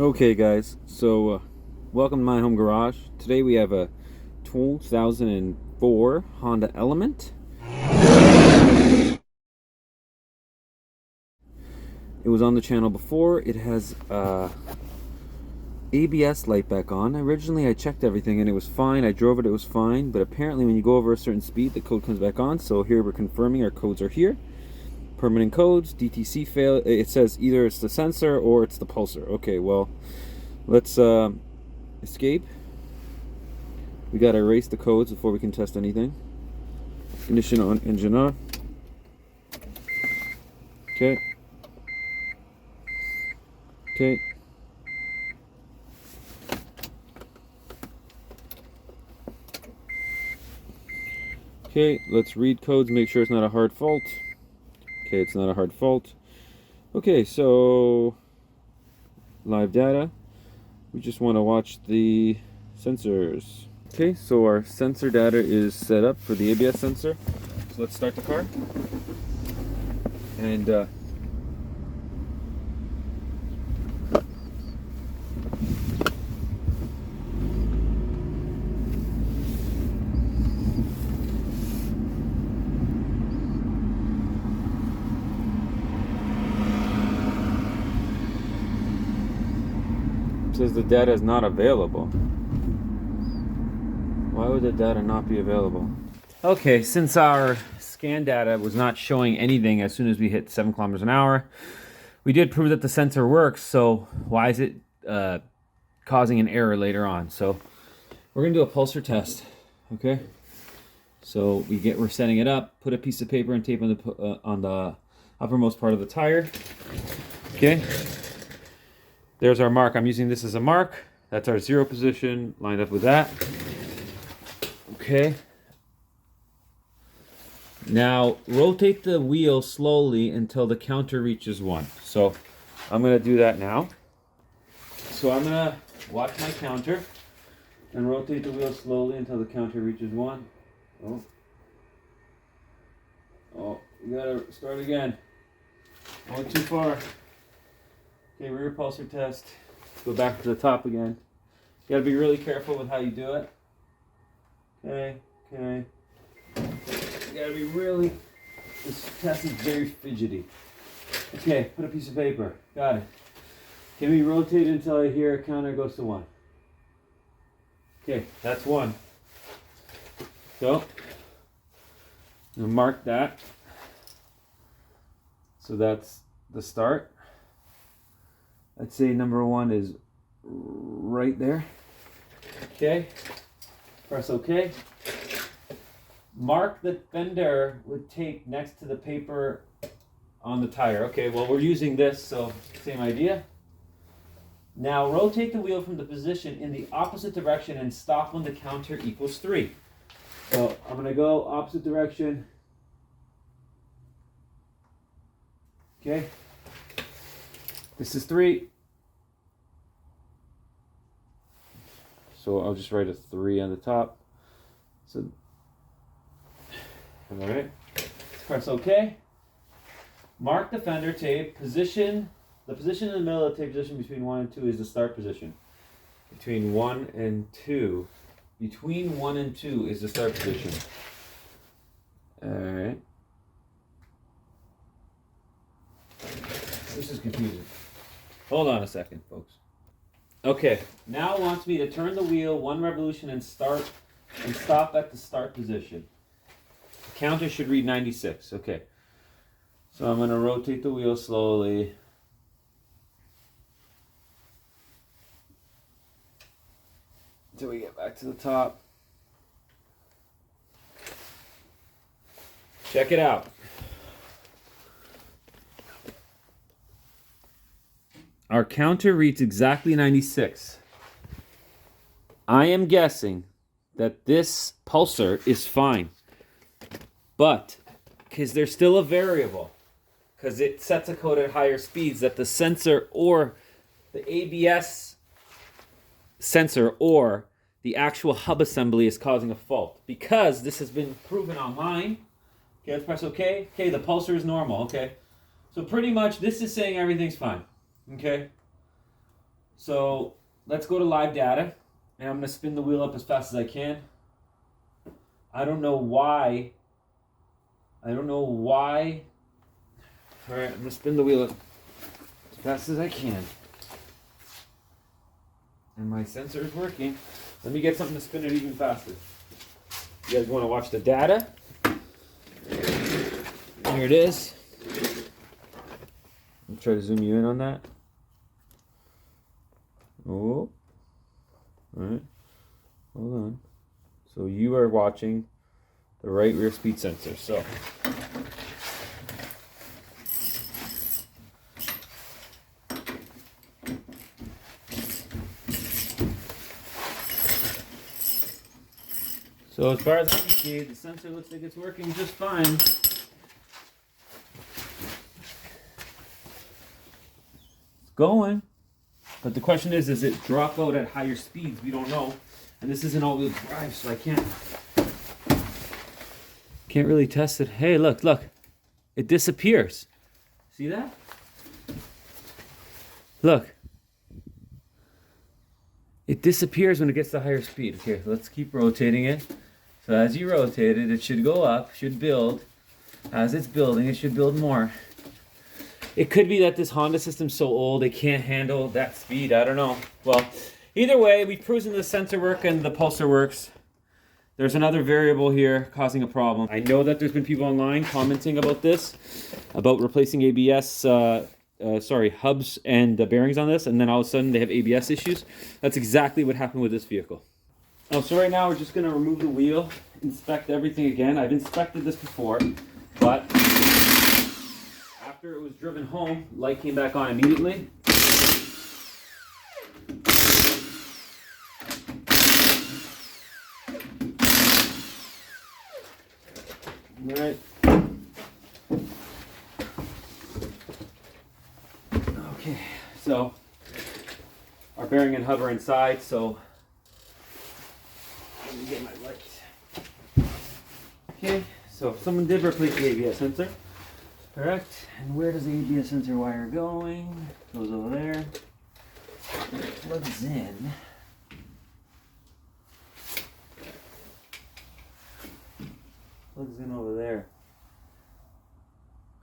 Okay guys, so welcome to my home garage. Today we have a 2004 Honda Element. It was on the channel before. It has ABS light back on. Originally I checked everything and it was fine. I drove it, it was fine, but apparently when you go over a certain speed the code comes back on. So here we're confirming our codes are here. Permanent codes, DTC fail. It says either it's the sensor or it's the pulsar. Okay, well, let's escape. We gotta erase the codes before we can test anything. Ignition on, engine on. Okay. Okay. Okay, let's read codes, make sure it's not a hard fault. Okay, it's not a hard fault. Okay, so live data. We just want to watch the sensors. Okay, so our sensor data is set up for the ABS sensor. So let's start the car. And it says the data is not available. Why would the data not be available? Okay, since our scan data was not showing anything as soon as we hit 7 kilometers an hour, we did prove that the sensor works, so why is it causing an error later on? So we're gonna do a pulsar test, okay? So we're setting it up, put a piece of paper and tape on the uppermost part of the tire, okay? There's our mark. I'm using this as a mark. That's our 0 position, lined up with that. Okay. Now rotate the wheel slowly until the counter reaches 1. So I'm going to do that now. So I'm going to watch my counter and rotate the wheel slowly until the counter reaches 1. Oh, you got to start again. Going too far. Okay, rear pulsar test. Go back to the top again. You gotta be really careful with how you do it. Okay. You gotta be really, this test is very fidgety. Okay, put a piece of paper. Got it. Can we rotate until I hear a counter goes to 1? Okay, that's 1. So, I'm gonna mark that. So that's the start. I'd say number 1 is right there. Okay. Press OK. Mark the fender with tape next to the paper on the tire. Okay, well, we're using this, so same idea. Now rotate the wheel from the position in the opposite direction and stop when the counter equals 3. So I'm going to go opposite direction. Okay. This is 3. So I'll just write a 3 on the top. So, all right. Press OK. Mark the fender tape. Position. The position in the middle of the tape position between 1 and 2 is the start position. Between 1 and 2. Between 1 and 2 is the start position. All right. This is confusing. Hold on a second, folks. Okay, now it wants me to turn the wheel 1 revolution and stop at the start position. The counter should read 96. Okay. So I'm going to rotate the wheel slowly. Until we get back to the top. Check it out. Our counter reads exactly 96. I am guessing that this pulsar is fine. But, because there's still a variable, because it sets a code at higher speeds, that the sensor or the ABS sensor or the actual hub assembly is causing a fault. Because this has been proven online. Okay, let's press OK. Okay, the pulsar is normal. Okay. So pretty much this is saying everything's fine. Okay. So let's go to live data, and I'm going to spin the wheel up as fast as I can. I don't know why. All right, I'm going to spin the wheel up as fast as I can. And my sensor is working. Let me get something to spin it even faster. You guys want to watch the data? Here it is. I'll try to zoom you in on that. Oh, all right. Hold on. So you are watching the right rear speed sensor. So as far as I can see, the sensor looks like it's working just fine. It's going. But the question is, does it drop out at higher speeds? We don't know. And this isn't all-wheel drive, so I can't really test it. Hey, look. It disappears. See that? Look. It disappears when it gets to higher speed. Okay, let's keep rotating it. So as you rotate it, it should go up, should build. As it's building, it should build more. It could be that this Honda system's so old it can't handle that speed. I don't know. Well, either way, we've proven the sensor work and the pulsar works. There's another variable here causing a problem. I know that there's been people online commenting about this, about replacing ABS, hubs and bearings on this, and then all of a sudden they have ABS issues. That's exactly what happened with this vehicle. So right now we're just going to remove the wheel, inspect everything again. I've inspected this before, but after it was driven home, light came back on immediately. All right. Okay, so our bearing and hub are inside, so let me get my light. Okay, so someone did replace the ABS sensor. Correct. And where does the ABS sensor wire going? Goes over there. It plugs in. Plugs in over there.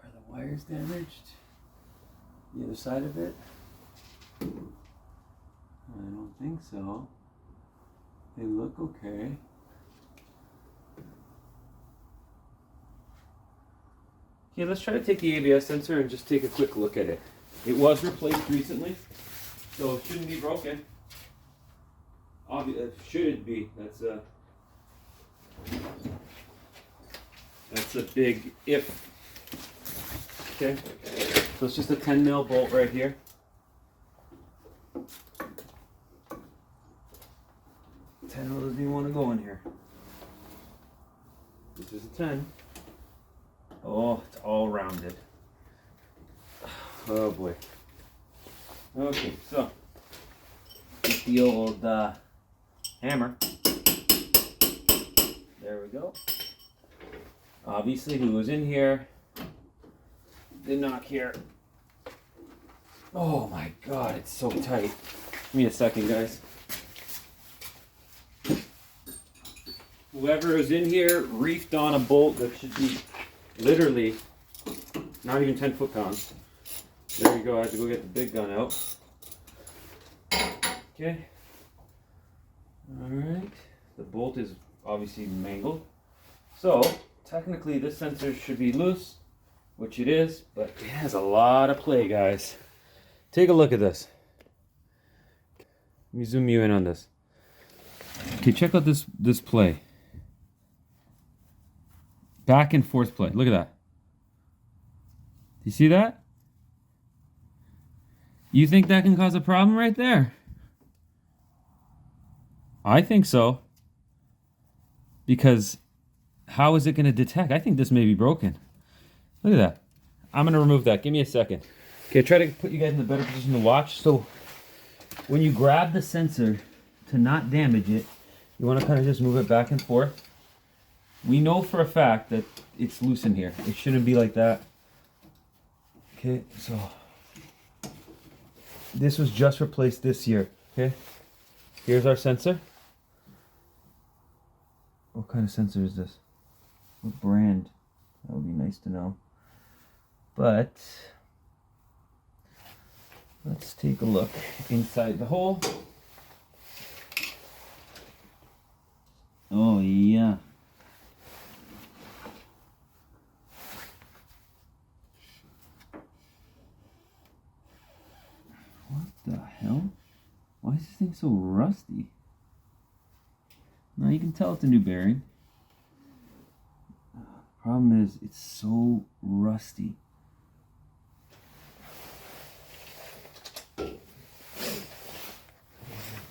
Are the wires damaged? The other side of it? I don't think so. They look okay. Okay, let's try to take the ABS sensor and just take a quick look at it. It was replaced recently, so it shouldn't be broken. Should it be? That's a big if. Okay, so it's just a 10 mil bolt right here. How does he want to go in here? This is a 10. Oh, it's all rounded. Oh boy. Okay, so get the old hammer. There we go. Obviously, who was in here did knock here. Oh my God, it's so tight. Give me a second, guys. Whoever is in here reefed on a bolt that should be literally not even 10 foot-pounds. There you go, I have to go get the big gun out. Okay. Alright. The bolt is obviously mangled. So, technically this sensor should be loose, which it is, but it has a lot of play, guys. Take a look at this. Let me zoom you in on this. Okay, check out this play. Back and forth play. Look at that. You see that? You think that can cause a problem right there? I think so. Because how is it going to detect? I think this may be broken. Look at that. I'm going to remove that. Give me a second. Okay, try to put you guys in a better position to watch. So when you grab the sensor to not damage it, you want to kind of just move it back and forth. We know for a fact that it's loose in here. It shouldn't be like that. Okay, so This was just replaced this year. Okay, here's our sensor. What kind of sensor is this? What brand? That would be nice to know. But let's take a look inside the hole. Oh yeah. What the hell? Why is this thing so rusty? Now you can tell it's a new bearing. Problem is, it's so rusty.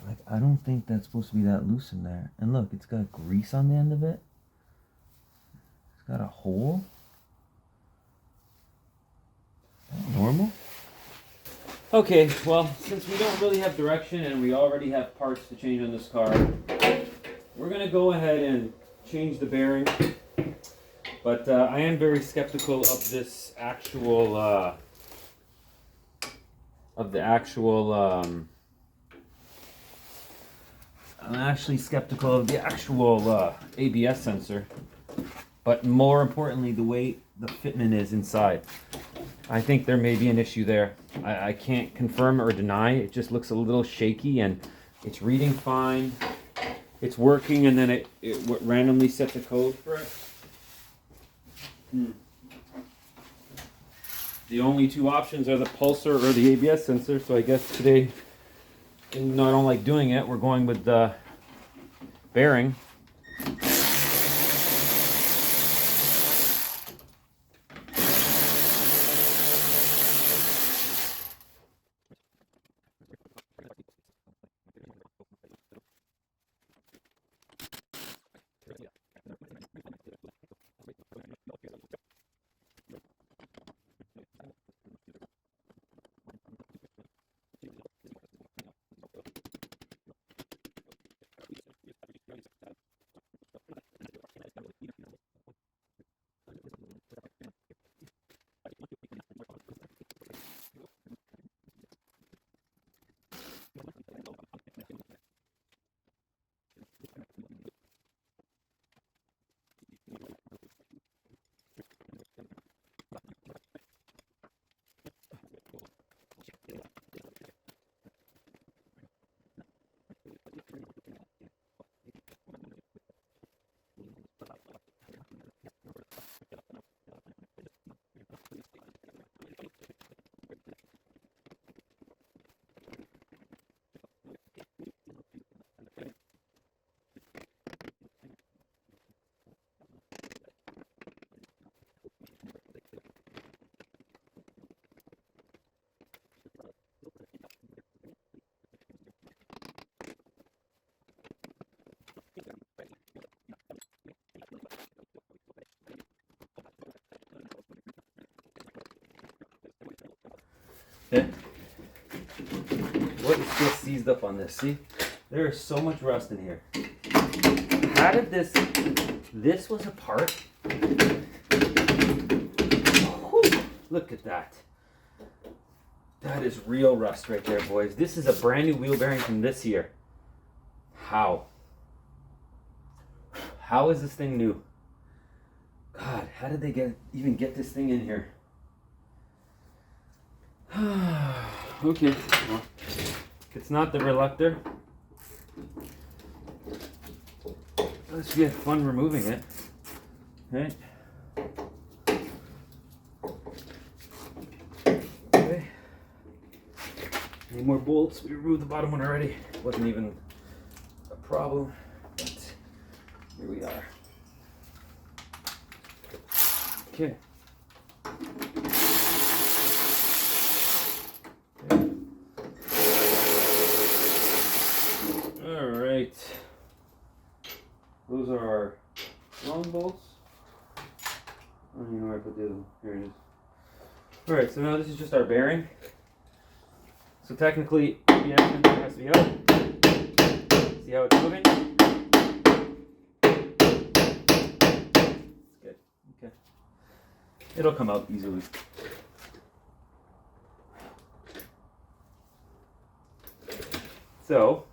Like, I don't think that's supposed to be that loose in there. And look, it's got grease on the end of it. It's got a hole. Is that normal? Okay, well, since we don't really have direction and we already have parts to change on this car, we're going to go ahead and change the bearing. But I am very skeptical of this actual, I'm actually skeptical of the actual ABS sensor. But more importantly, the way the fitment is inside. I think there may be an issue there. I can't confirm or deny. It just looks a little shaky, and it's reading fine. It's working, and then it randomly sets a code for it. The only two options are the pulsar or the ABS sensor, so I guess today, even though I don't like doing it, we're going with the bearing. Okay. What is still seized up on this? See? There is so much rust in here. How did this was a part? Whew, look at that. That is real rust right there, boys. This is a brand new wheel bearing from this year. How? How is this thing new? God, how did they even get this thing in here? Okay, well, it's not the reluctor. Let's get fun removing it. Okay. Okay. Any more bolts? We removed the bottom one already. Wasn't even a problem, but here we are. Okay. Alright, those are our long bolts. I don't even know where I put the other one. Here it is. Alright, so now this is just our bearing. So technically, the engine has to be out. See how it's moving? It's good. Okay. It'll come out easily. So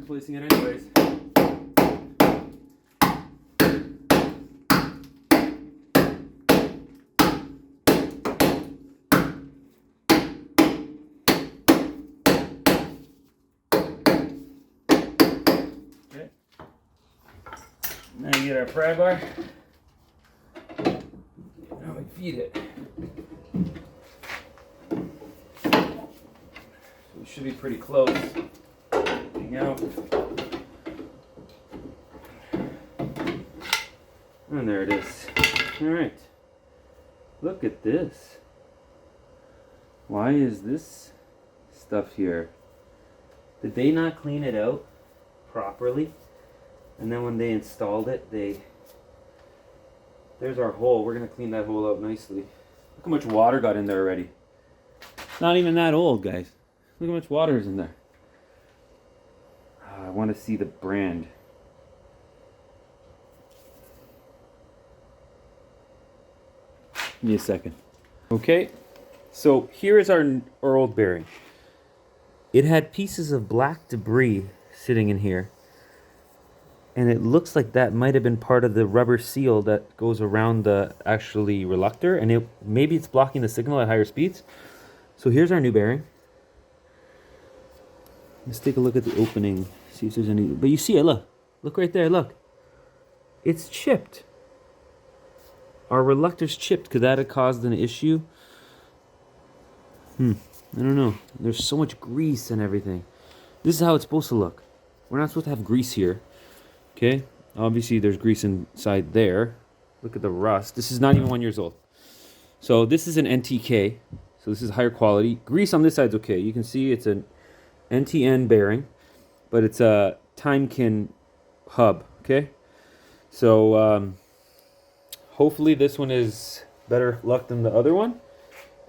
placing it anyways. Okay. Now you get our pry bar. Now we feed it. So we should be pretty close. Getting out. And there it is. Alright. Look at this. Why is this stuff here? Did they not clean it out properly? And then when they installed it, there's our hole. We're going to clean that hole out nicely. Look how much water got in there already. Not even that old, guys. Look how much water is in there. I want to see the brand. Give me a second. Okay, so here is our old bearing. It had pieces of black debris sitting in here. And it looks like that might have been part of the rubber seal that goes around the actually reluctor. And maybe it's blocking the signal at higher speeds. So here's our new bearing. Let's take a look at the opening. See if there's any... But you see it, look. Look right there, look. It's chipped. Our reluctor's chipped. Could that have caused an issue? I don't know. There's so much grease and everything. This is how it's supposed to look. We're not supposed to have grease here. Okay? Obviously, there's grease inside there. Look at the rust. This is not even 1 year old. So this is an NTK. So this is higher quality. Grease on this side is okay. You can see it's an NTN bearing. But it's a Timekin hub. Okay? So... hopefully this one is better luck than the other one.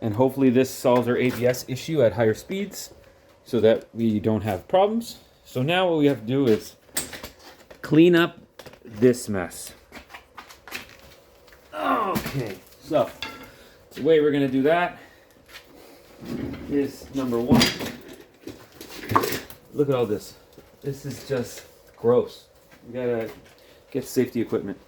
And hopefully this solves our ABS issue at higher speeds so that we don't have problems. So now what we have to do is clean up this mess. Okay, so the way we're gonna do that is number one. Look at all this. This is just gross. We gotta get safety equipment.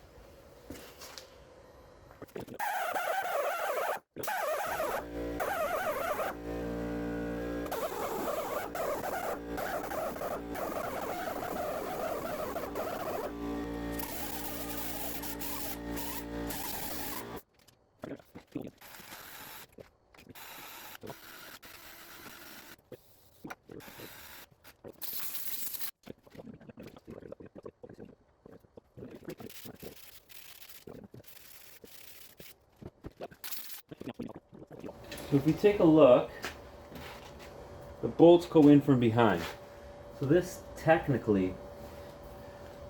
So if we take a look, the bolts go in from behind. So this technically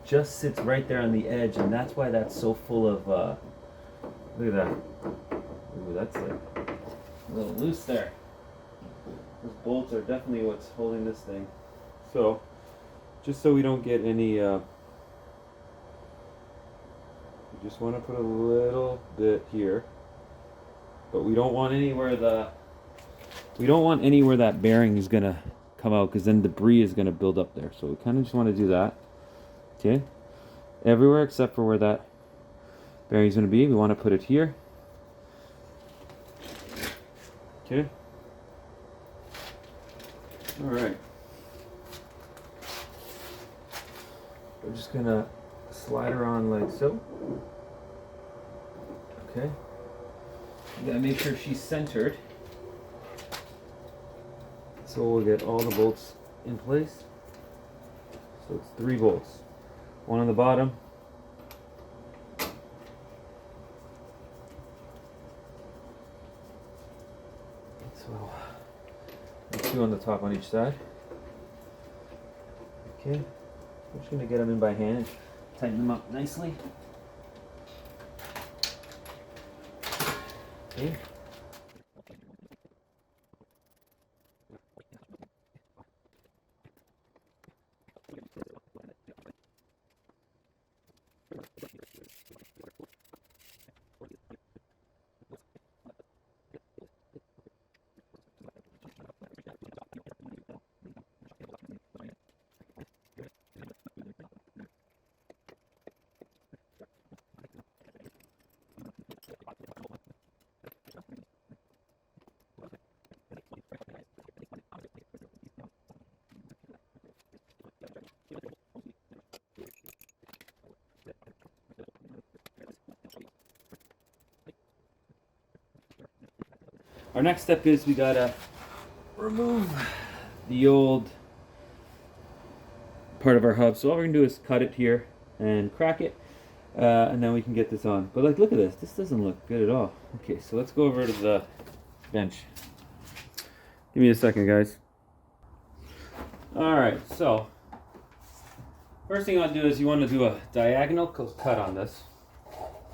just sits right there on the edge, and that's why that's so full of, look at that. Ooh, that's like a little loose there. Those bolts are definitely what's holding this thing. So, just so we don't get any, we just want to put a little bit here. But we don't want anywhere that bearing is gonna come out, because then debris is gonna build up there. So we kind of just want to do that. Okay, everywhere except for where that bearing is gonna be, we want to put it here. Okay. All right. We're just gonna slide her on like so. Okay. You gotta make sure she's centered. So we'll get all the bolts in place. So it's 3 bolts. One on the bottom. So, and 2 on the top on each side. Okay. I'm just gonna get them in by hand, tighten them up nicely. Okay. Our next step is we gotta remove the old part of our hub. So all we're gonna do is cut it here and crack it, and then we can get this on. But like, look at this. This doesn't look good at all. Okay, so let's go over to the bench. Give me a second, guys. All right, so first thing I'll do is you want to do a diagonal cut on this.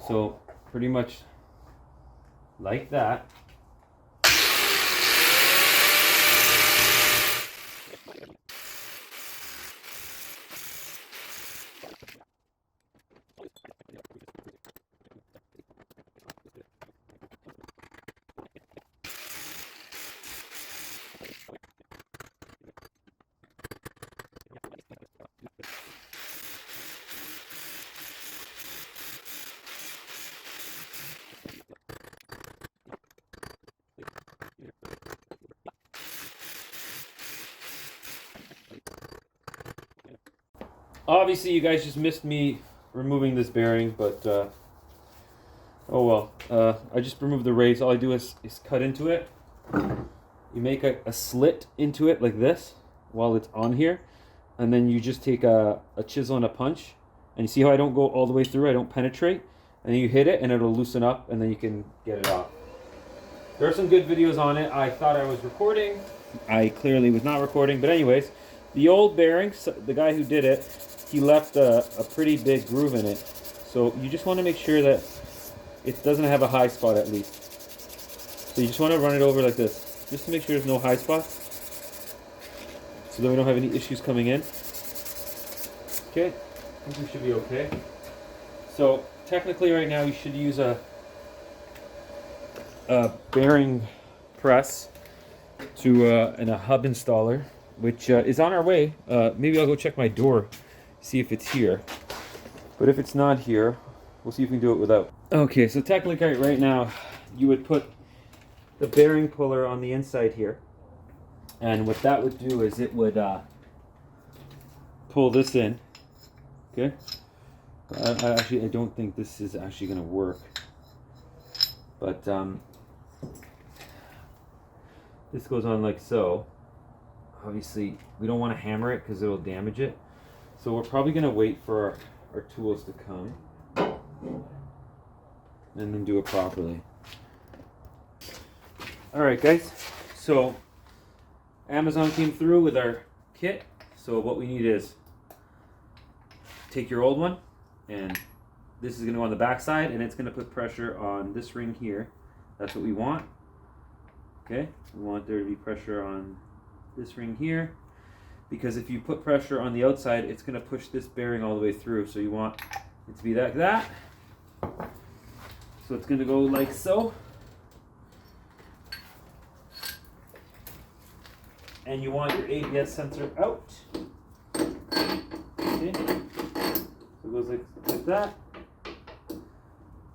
So pretty much like that. Obviously, you guys just missed me removing this bearing, but oh well. I just removed the race. All I do is cut into it. You make a slit into it like this while it's on here, and then you just take a chisel and a punch, and you see how I don't go all the way through, I don't penetrate, and then you hit it and it'll loosen up, and then you can get it off. There are some good videos on it. I thought I was recording. I clearly was not recording, but anyways, the old bearings, the guy who did it, he left a pretty big groove in it. So you just want to make sure that it doesn't have a high spot at least. So you just want to run it over like this, just to make sure there's no high spots, so that we don't have any issues coming in. Okay, I think we should be okay. So technically right now you should use a bearing press to and a hub installer, which is on our way. Maybe I'll go check my door, see if it's here. But if it's not here, we'll see if we can do it without. Okay, so technically right now you would put the bearing puller on the inside here, and what that would do is it would pull this in. Okay, I don't think this is actually going to work, but this goes on like so. Obviously we don't want to hammer it because it'll damage it, so we're probably going to wait for our tools to come and then do it properly. Alright guys, so Amazon came through with our kit. So what we need is take your old one, and this is going to go on the back side, and it's going to put pressure on this ring here. That's what we want. Okay, we want there to be pressure on this ring here, because if you put pressure on the outside, it's going to push this bearing all the way through. So you want it to be like that. So it's going to go like so. And you want your ABS sensor out. Okay. So it goes like that.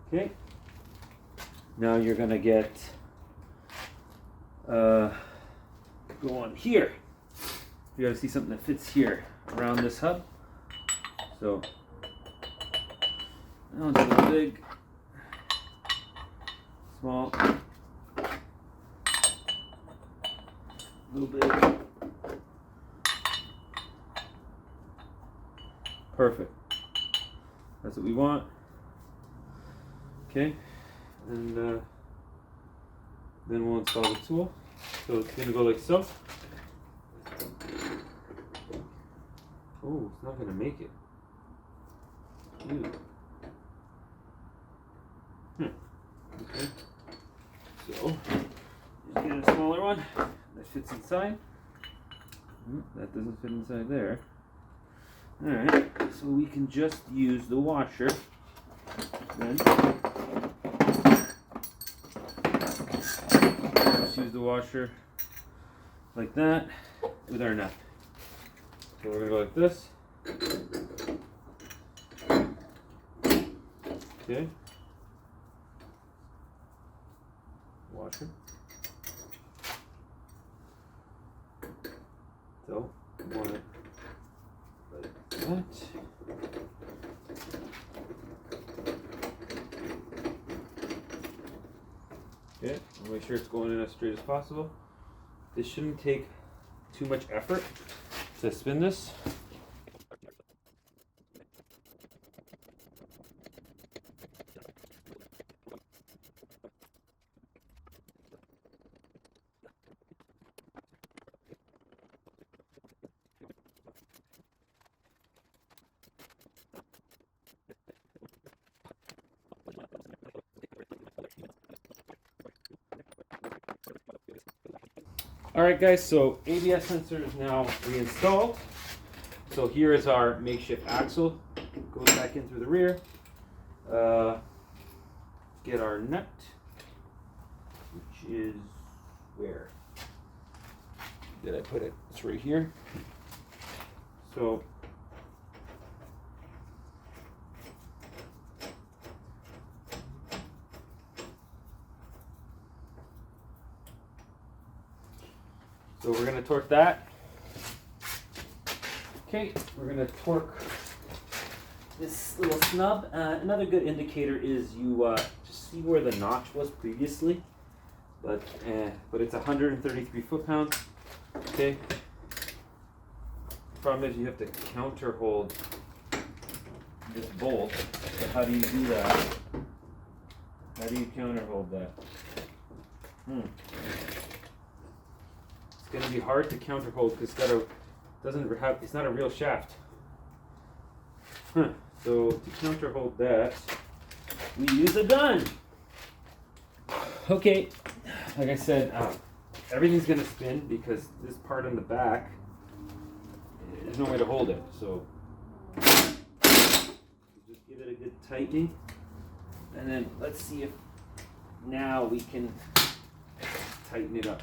Okay. Now you're going to get go on here. You gotta see something that fits here around this hub. So now it's a little big, small, little big. Perfect. That's what we want. Okay, and then we'll install the tool. So it's going to go like so. Oh, it's not going to make it. Ew. Okay. So, just get a smaller one that fits inside. That doesn't fit inside there. Alright, so we can just use the washer then. Just use the washer like that with our nut. So we're going to go like this. Okay. Washer. So, want it like that. Okay, I'll make sure it's going in as straight as possible. This shouldn't take too much effort to spin this. Alright guys, so ABS sensor is now reinstalled. So here is our makeshift axle. Goes back in through the rear. Get our nut, which is where did I put it? It's right here. So we're going to torque that. Okay, we're going to torque this little snub. Another good indicator is you just see where the notch was previously, but it's 133 foot-pounds. Okay. The problem is you have to counter hold this bolt. So how do you do that? How do you counter hold that? It's going to be hard to counter hold because it's not a real shaft. So to counter hold that, we use a gun. Okay, like I said, everything's going to spin because this part on the back, there's no way to hold it. So just give it a good tightening, and then let's see if now we can tighten it up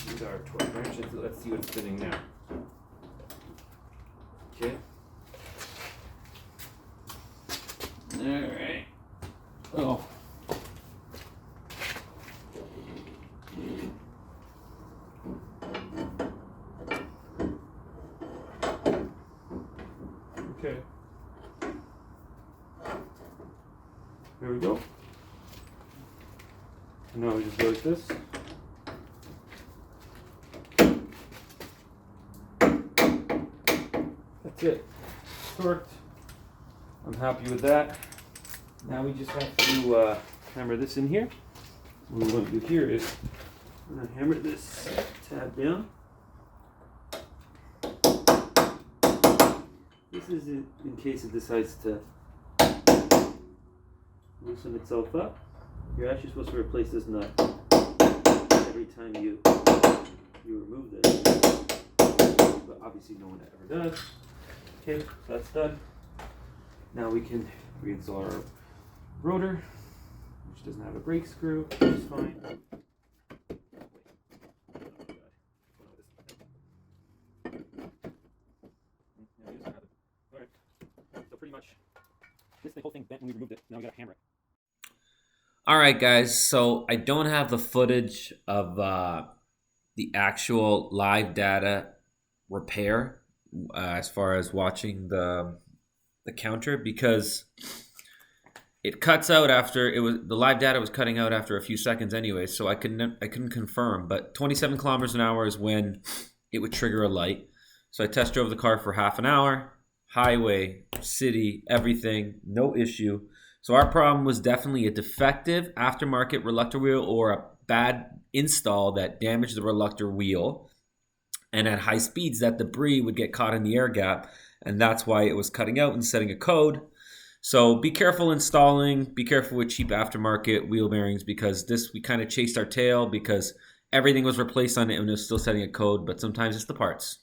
with our torque wrench. Let's see what's spinning now. Okay. All right. Oh. Okay. There we go. Now we just go like this. That's it. Torqued. I'm happy with that. Now we just have to hammer this in here. What we want to do here is I'm going to hammer this tab down. This is in case it decides to loosen itself up. You're actually supposed to replace this nut every time you remove this. But obviously no one ever does. Okay, so that's done. Now we can reinstall our rotor, which doesn't have a brake screw, which is fine. Alright, so pretty much the whole thing bent when we removed it. Now we gotta hammer it. Alright guys, so I don't have the footage of the actual live data repair as far as watching the counter, because it cuts out after the live data was cutting out after a few seconds anyway, so I couldn't confirm. But 27 kilometers an hour is when it would trigger a light. So I test drove the car for half an hour, highway, city, everything, no issue. So our problem was definitely a defective aftermarket reluctor wheel or a bad install that damaged the reluctor wheel. And at high speeds, that debris would get caught in the air gap, and that's why it was cutting out and setting a code. So be careful installing, be careful with cheap aftermarket wheel bearings, because we kind of chased our tail because everything was replaced on it and it was still setting a code, but sometimes it's the parts.